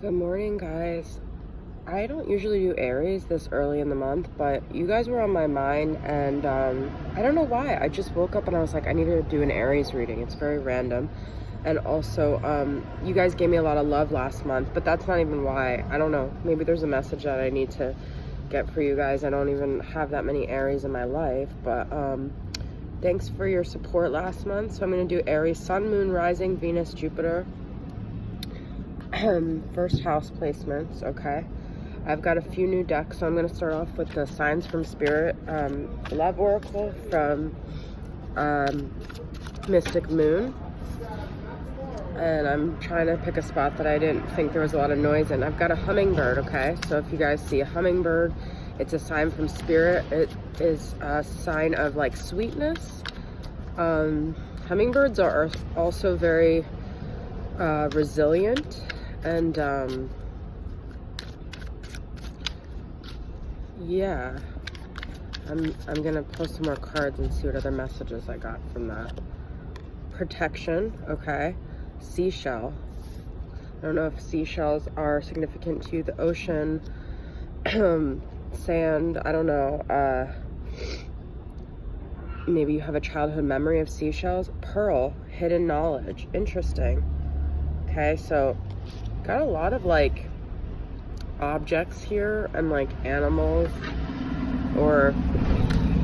Good morning, guys. I don't usually do Aries this early in the month, but you guys were on my mind, and I don't know why. I just woke up and I was like, I need to do an Aries reading. It's very random. And also, you guys gave me a lot of love last month, but that's not even why. I don't know. Maybe there's a message that I need to get for you guys. I don't even have that many Aries in my life, but thanks for your support last month. So I'm going to do Aries, Sun, Moon, Rising, Venus, Jupiter. First house placements, okay? I've got a few new decks, so I'm going to start off with the Signs from Spirit, Love Oracle from Mystic Moon. And I'm trying to pick a spot that I didn't think there was a lot of noise in. I've got a hummingbird, okay? So if you guys see a hummingbird, it's a sign from Spirit. It is a sign of like sweetness. Hummingbirds are also very resilient, and yeah, I'm gonna post some more cards and see what other messages I got from that. Protection, okay. Seashell. I don't know if seashells are significant to you. The ocean, sand, I don't know. Maybe you have a childhood memory of seashells. Pearl, hidden knowledge. Interesting. Okay, so got a lot of like objects here and like animals or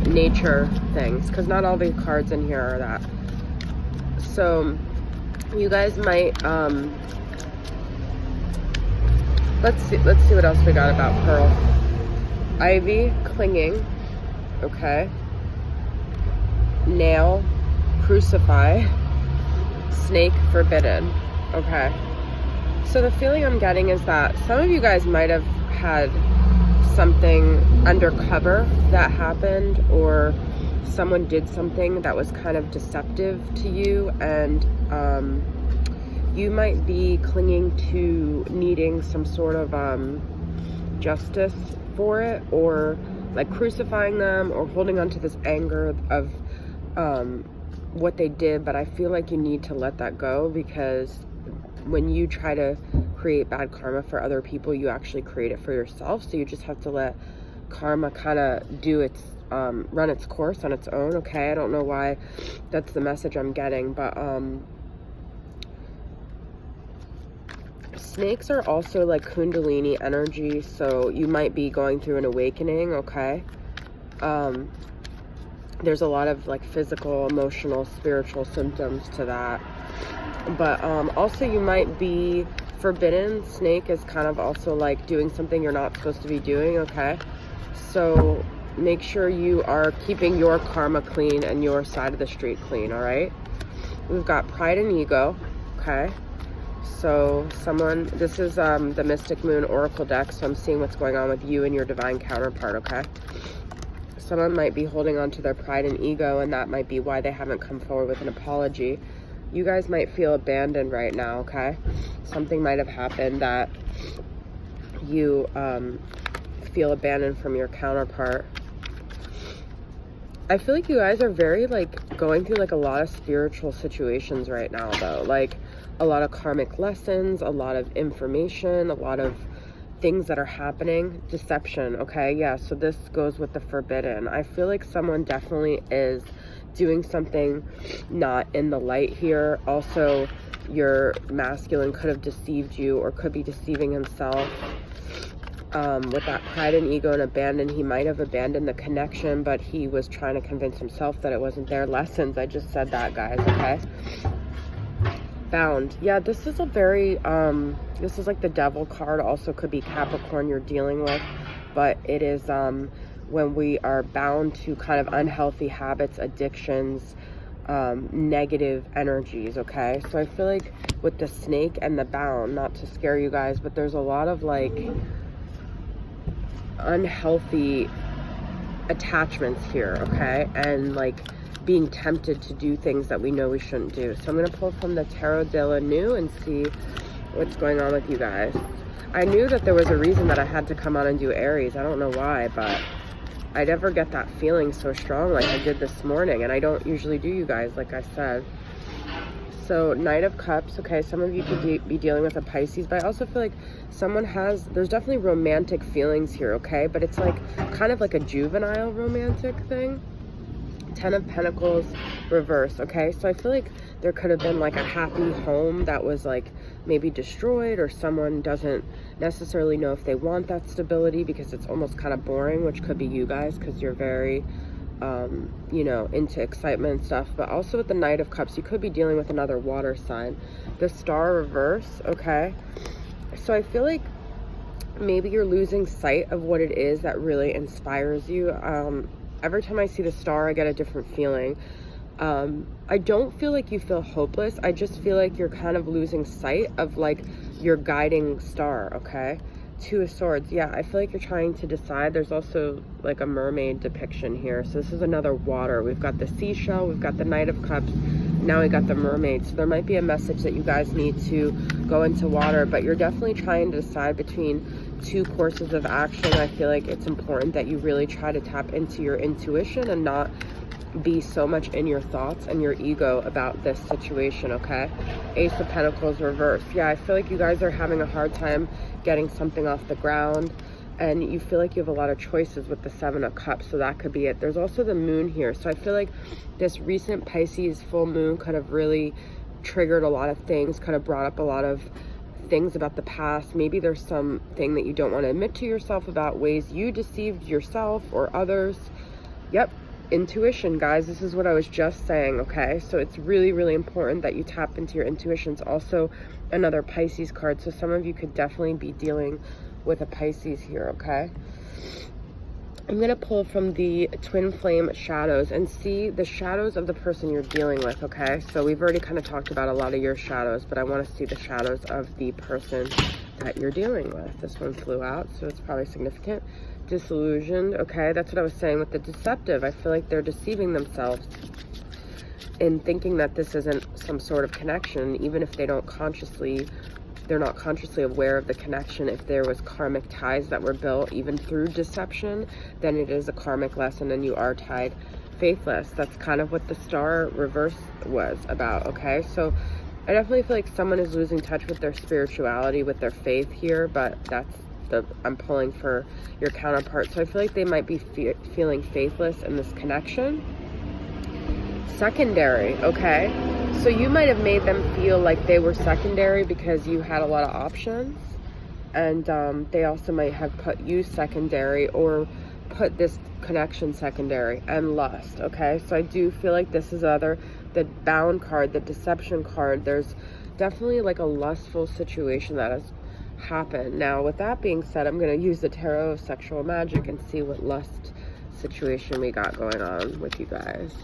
nature things, because not all the cards in here are that. So you guys might let's see what else we got about Pearl. Ivy, clinging, okay. Nail, crucify. Snake, forbidden. Okay, so the feeling I'm getting is that some of you guys might have had something undercover that happened, or someone did something that was kind of deceptive to you, and you might be clinging to needing some sort of justice for it, or like crucifying them, or holding on to this anger of what they did. But I feel like you need to let that go, because when you try to create bad karma for other people, you actually create it for yourself. So you just have to let karma kind of do its run its course on its own, okay? I don't know why that's the message I'm getting, but snakes are also like kundalini energy, so you might be going through an awakening, okay? There's a lot of like physical, emotional, spiritual symptoms to that. But also you might be forbidden. Snake is kind of also like doing something you're not supposed to be doing, okay? So make sure you are keeping your karma clean and your side of the street clean, all right? We've got pride and ego, okay? So this is the Mystic Moon Oracle deck, so I'm seeing what's going on with you and your divine counterpart, okay? Someone might be holding on to their pride and ego, and that might be why they haven't come forward with an apology. You guys might feel abandoned right now, okay? Something might have happened that you feel abandoned from your counterpart. I feel like you guys are very like going through like a lot of spiritual situations right now, though. Like a lot of karmic lessons, a lot of information, a lot of things that are happening. Deception, okay? Yeah, so this goes with the forbidden. I feel like someone definitely is doing something not in the light here. Also, your masculine could have deceived you, or could be deceiving himself. With that pride and ego and abandon, he might have abandoned the connection, but he was trying to convince himself that it wasn't their lessons. I just said that, guys, okay? Bound. Yeah, this is a very this is like the devil card. Also could be Capricorn you're dealing with, but it is when we are bound to kind of unhealthy habits, addictions, negative energies, okay? So I feel like with the snake and the bound, not to scare you guys, but there's a lot of like unhealthy attachments here, okay? And like being tempted to do things that we know we shouldn't do. So I'm going to pull from the Tarot de la New and see what's going on with you guys. I knew that there was a reason that I had to come on and do Aries. I don't know why, but I never get that feeling so strong like I did this morning, and I don't usually do, you guys, like I said. So Knight of Cups, okay, some of you could be dealing with a Pisces, but I also feel like there's definitely romantic feelings here, okay? But it's like kind of like a juvenile romantic thing. 10 of Pentacles reverse, okay? So I feel like there could have been like a happy home that was like maybe destroyed, or someone doesn't necessarily know if they want that stability because it's almost kind of boring, which could be you guys because you're very you know, into excitement and stuff. But also with the Knight of Cups, you could be dealing with another water sign. The Star reverse, okay? So I feel like maybe you're losing sight of what it is that really inspires you. Every time I see the Star, I get a different feeling. I don't feel like you feel hopeless. I just feel like you're kind of losing sight of like your guiding star, okay? Two of Swords. Yeah, I feel like you're trying to decide. There's also like a mermaid depiction here. So this is another water. We've got the seashell, we've got the Knight of Cups, now we got the mermaid. So there might be a message that you guys need to go into water, but you're definitely trying to decide between two courses of action. I feel like it's important that you really try to tap into your intuition and not be so much in your thoughts and your ego about this situation, okay? Ace of Pentacles reverse. Yeah, I feel like you guys are having a hard time getting something off the ground, and you feel like you have a lot of choices with the Seven of Cups, so that could be it. There's also the moon here, so I feel like this recent Pisces full moon could have really triggered a lot of things, could have brought up a lot of things about the past. Maybe there's something that you don't want to admit to yourself about, ways you deceived yourself or others. Yep, intuition, guys. This is what I was just saying, okay? So it's really, really important that you tap into your intuitions. Also another Pisces card, so some of you could definitely be dealing with a Pisces here, okay? I'm going to pull from the Twin Flame shadows and see the shadows of the person you're dealing with, okay? So we've already kind of talked about a lot of your shadows, but I want to see the shadows of the person that you're dealing with. This one flew out, so it's probably significant. Disillusioned, okay? That's what I was saying with the deceptive. I feel like they're deceiving themselves in thinking that this isn't some sort of connection, even if they're not consciously aware of the connection. If there was karmic ties that were built even through deception, then it is a karmic lesson and you are tied faithless. That's kind of what the Star reverse was about, okay? So I definitely feel like someone is losing touch with their spirituality, with their faith here, but I'm pulling for your counterpart. So I feel like they might be feeling faithless in this connection. Secondary, okay? So you might have made them feel like they were secondary because you had a lot of options, and they also might have put you secondary or put this connection secondary, and lust, okay? So I do feel like this is the Bound card, the Deception card. There's definitely like a lustful situation that has happened. Now, with that being said, I'm going to use the Tarot of Sexual Magic and see what lust situation we got going on with you guys.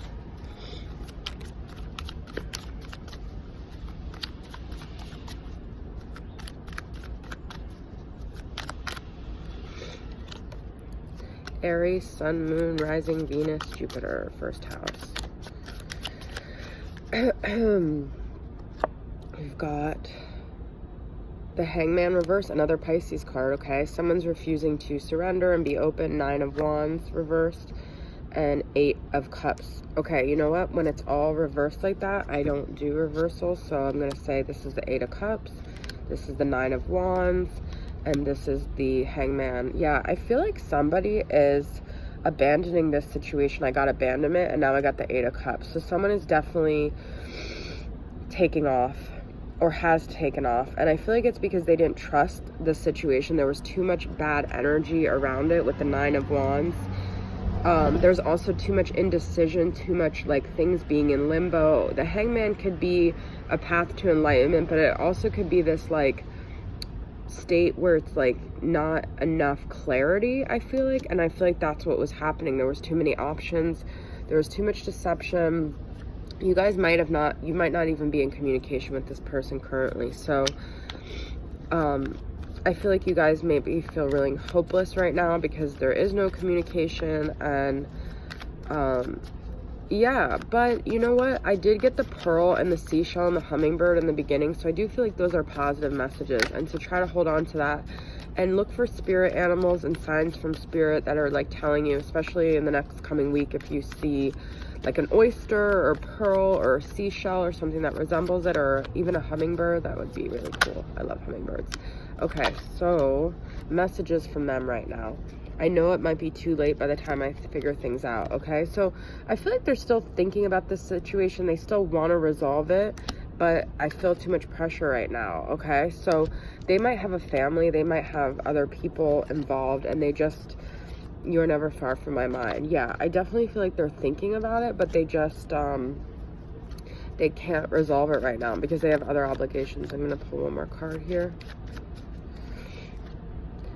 Aries, Sun, Moon, Rising, Venus, Jupiter, first house. We've got the Hangman reverse, another Pisces card, okay? Someone's refusing to surrender and be open. 9 of Wands reversed, and 8 of Cups. Okay, you know what? When it's all reversed like that, I don't do reversals, so I'm going to say this is the 8 of Cups, this is the 9 of Wands, and this is the Hangman. Yeah, I feel like somebody is abandoning this situation. I got Abandonment, and now I got the 8 of Cups. So someone is definitely taking off, or has taken off, and I feel like it's because they didn't trust the situation. There was too much bad energy around it with the 9 of Wands. There's also too much indecision, too much like things being in limbo. The Hangman could be a path to enlightenment, but it also could be this like state where it's like not enough clarity, I feel like, and I feel like that's what was happening. There was too many options, there was too much deception. You guys might not even be in communication with this person currently. So I feel like you guys maybe feel really hopeless right now because there is no communication, and yeah, but you know what? I did get the pearl and the seashell and the hummingbird in the beginning, so I do feel like those are positive messages, and to try to hold on to that and look for spirit animals and signs from spirit that are like telling you, especially in the next coming week, if you see like an oyster or pearl or seashell or something that resembles it, or even a hummingbird. That would be really cool. I love hummingbirds. Okay, so messages from them right now. I know it might be too late by the time I figure things out, okay? So I feel like they're still thinking about this situation. They still want to resolve it, but I feel too much pressure right now, okay? So they might have a family, they might have other people involved, and they just, you're never far from my mind. Yeah, I definitely feel like they're thinking about it, but they just, they can't resolve it right now because they have other obligations. I'm gonna pull one more card here.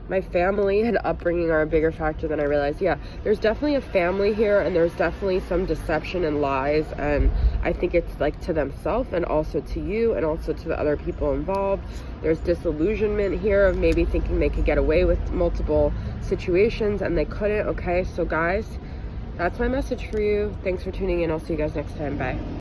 My family and upbringing are a bigger factor than I realized. Yeah, there's definitely a family here, and there's definitely some deception and lies, and I think it's like to themselves and also to you and also to the other people involved. There's disillusionment here of maybe thinking they could get away with multiple situations and they couldn't. Okay, so guys, that's my message for you. Thanks for tuning in. I'll see you guys next time. Bye.